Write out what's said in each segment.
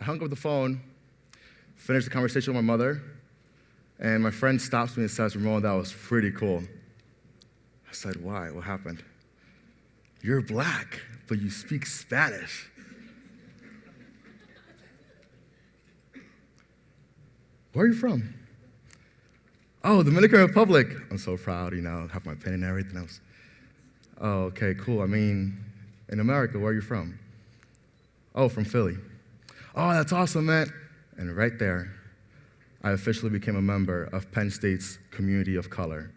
hung up the phone, finished the conversation with my mother, and my friend stops me and says, Ramon, that was pretty cool. I said, why? What happened? You're black, but you speak Spanish. Where are you from? Oh, Dominican Republic. I'm so proud, have my pen and everything else. Oh, okay, cool. I mean, in America, where are you from? Oh, from Philly. Oh, that's awesome, man. And right there, I officially became a member of Penn State's community of color.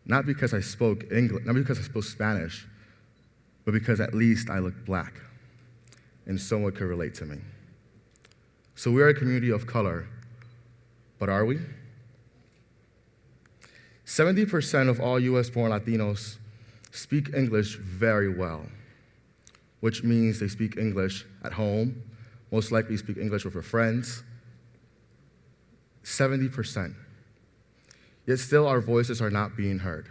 Not because I spoke English, not because I spoke Spanish, but because at least I looked black and someone could relate to me. So we are a community of color, but are we? 70% of all US-born Latinos speak English very well, which means they speak English at home, most likely speak English with their friends. 70%. Yet still our voices are not being heard.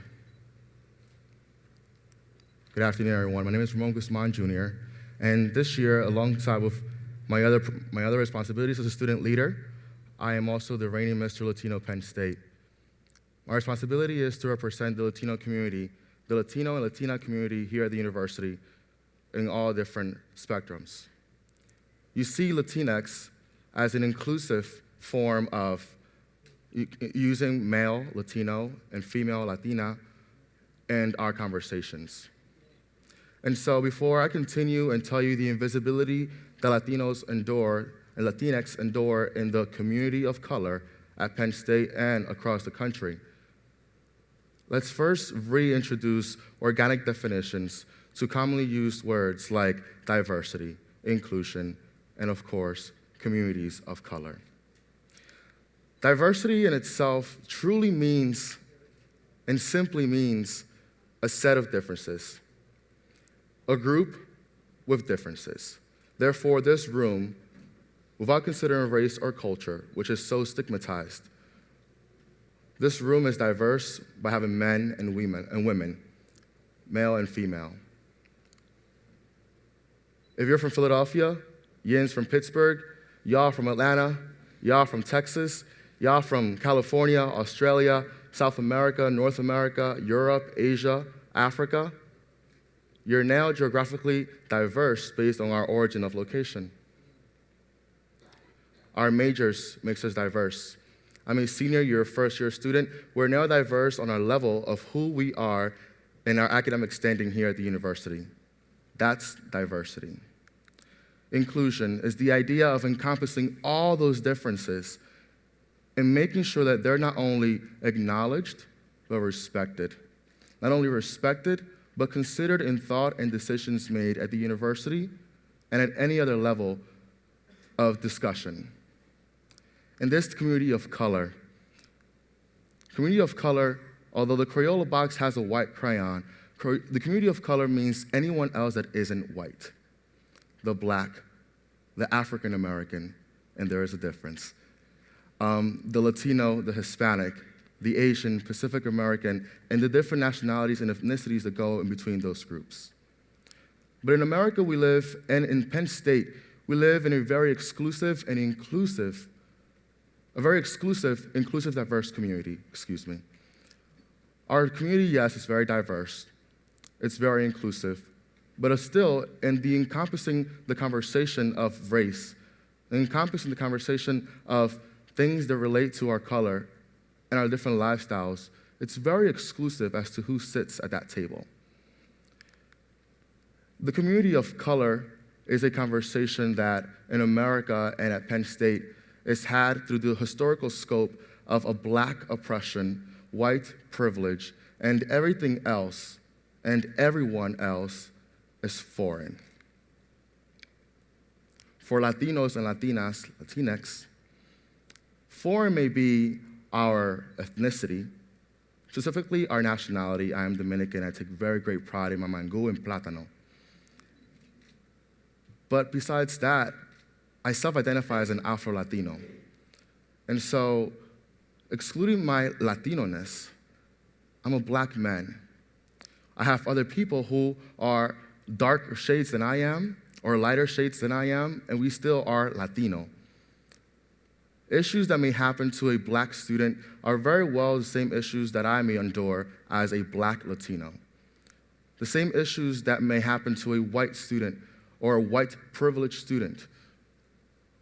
Good afternoon, everyone. My name is Ramon Guzman, Jr., and this year, alongside with my other responsibilities as a student leader, I am also the reigning Mr. Latino Penn State. My responsibility is to represent the Latino community, the Latino and Latina community here at the university in all different spectrums. You see Latinx as an inclusive form of using male Latino and female Latina in our conversations. And so before I continue and tell you the invisibility that Latinos endure and Latinx endure in the community of color at Penn State and across the country, let's first reintroduce organic definitions to commonly used words like diversity, inclusion, and of course, communities of color. Diversity in itself truly means and simply means a set of differences, a group with differences. Therefore, this room, without considering race or culture, which is so stigmatized, this room is diverse by having men and women, male and female. If you're from Philadelphia, Yin's from Pittsburgh, y'all from Atlanta, y'all from Texas, y'all from California, Australia, South America, North America, Europe, Asia, Africa, you're now geographically diverse based on our origin of location. Our majors makes us diverse. I'm a senior year, first-year student. We're now diverse on our level of who we are in our academic standing here at the university. That's diversity. Inclusion is the idea of encompassing all those differences and making sure that they're not only acknowledged, but respected. Not only respected, but considered in thought and decisions made at the university and at any other level of discussion. In this community of color, although the Crayola box has a white crayon, the community of color means anyone else that isn't white. The black, the African American, and there is a difference. The Latino, the Hispanic, the Asian, Pacific American, and the different nationalities and ethnicities that go in between those groups. But in America we live, and in Penn State, we live in a very exclusive and inclusive, diverse community, Our community, yes, is very diverse. It's very inclusive, but it's still in the encompassing the conversation of race, encompassing the conversation of things that relate to our color and our different lifestyles. It's very exclusive as to who sits at that table. The community of color is a conversation that in America and at Penn State is had through the historical scope of a black oppression, white privilege, and everything else and everyone else is foreign. For Latinos and Latinx, foreign may be our ethnicity, specifically our nationality. I am Dominican. I take very great pride in my mango and plátano. But besides that, I self-identify as an Afro-Latino. And so, excluding my Latino-ness, I'm a black man. I have other people who are darker shades than I am, or lighter shades than I am, and we still are Latino. Issues that may happen to a black student are very well the same issues that I may endure as a black Latino. The same issues that may happen to a white student or a white privileged student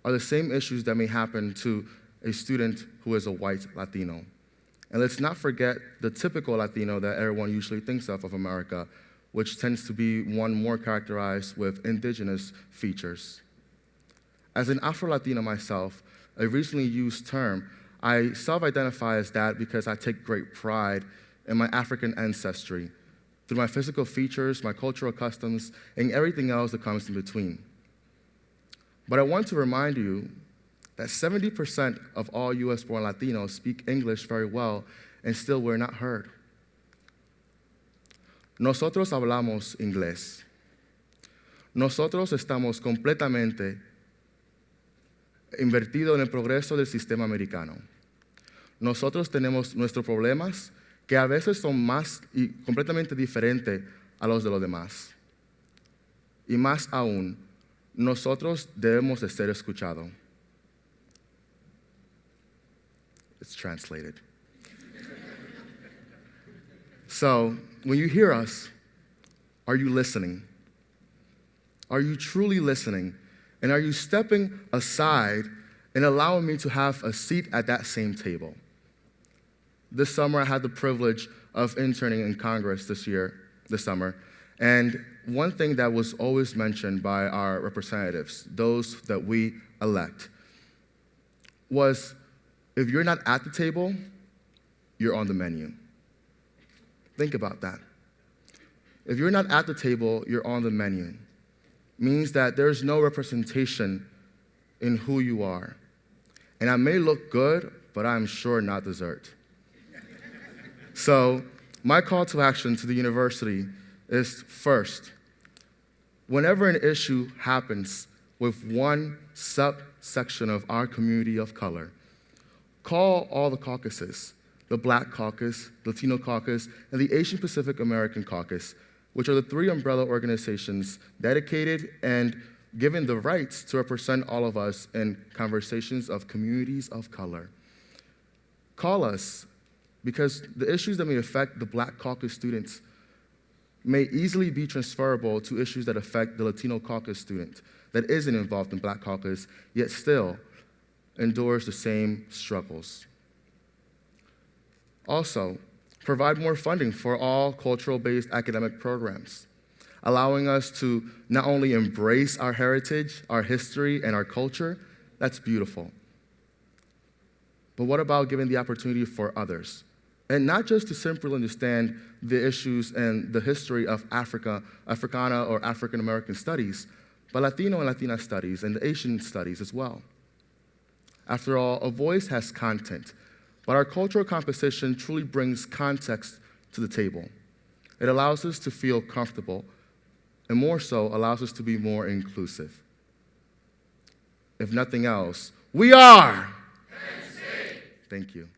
are the same issues that may happen to a student who is a white Latino. And let's not forget the typical Latino that everyone usually thinks of America, which tends to be one more characterized with indigenous features. As an Afro-Latino myself, a recently used term, I self-identify as that because I take great pride in my African ancestry, through my physical features, my cultural customs, and everything else that comes in between. But I want to remind you that 70% of all US-born Latinos speak English very well, and still we're not heard. Nosotros hablamos inglés. Nosotros estamos completamente invertidos en el progreso del sistema americano. Nosotros tenemos nuestros problemas que a veces son más y completamente diferentes a los de los demás. Y más aún, nosotros debemos de ser escuchados. It's translated. So, when you hear us, are you listening? Are you truly listening? And are you stepping aside and allowing me to have a seat at that same table? This summer, I had the privilege of interning in Congress this summer. And one thing that was always mentioned by our representatives, those that we elect, was if you're not at the table, you're on the menu. Think about that. If you're not at the table, you're on the menu. Means that there's no representation in who you are. And I may look good, but I'm sure not dessert. So my call to action to the university is, first, whenever an issue happens with one subsection of our community of color, call all the caucuses, the Black Caucus, Latino Caucus, and the Asian Pacific American Caucus, which are the three umbrella organizations dedicated and given the rights to represent all of us in conversations of communities of color. Call us, because the issues that may affect the Black Caucus students may easily be transferable to issues that affect the Latino Caucus student that isn't involved in Black Caucus, yet still endures the same struggles. Also, provide more funding for all cultural-based academic programs, allowing us to not only embrace our heritage, our history, and our culture. That's beautiful. But what about giving the opportunity for others? And not just to simply understand the issues and the history of Africa, Africana or African American studies, but Latino and Latina studies and the Asian studies as well. After all, a voice has content, but our cultural composition truly brings context to the table. It allows us to feel comfortable, and more so, allows us to be more inclusive. If nothing else, we are! Thank you.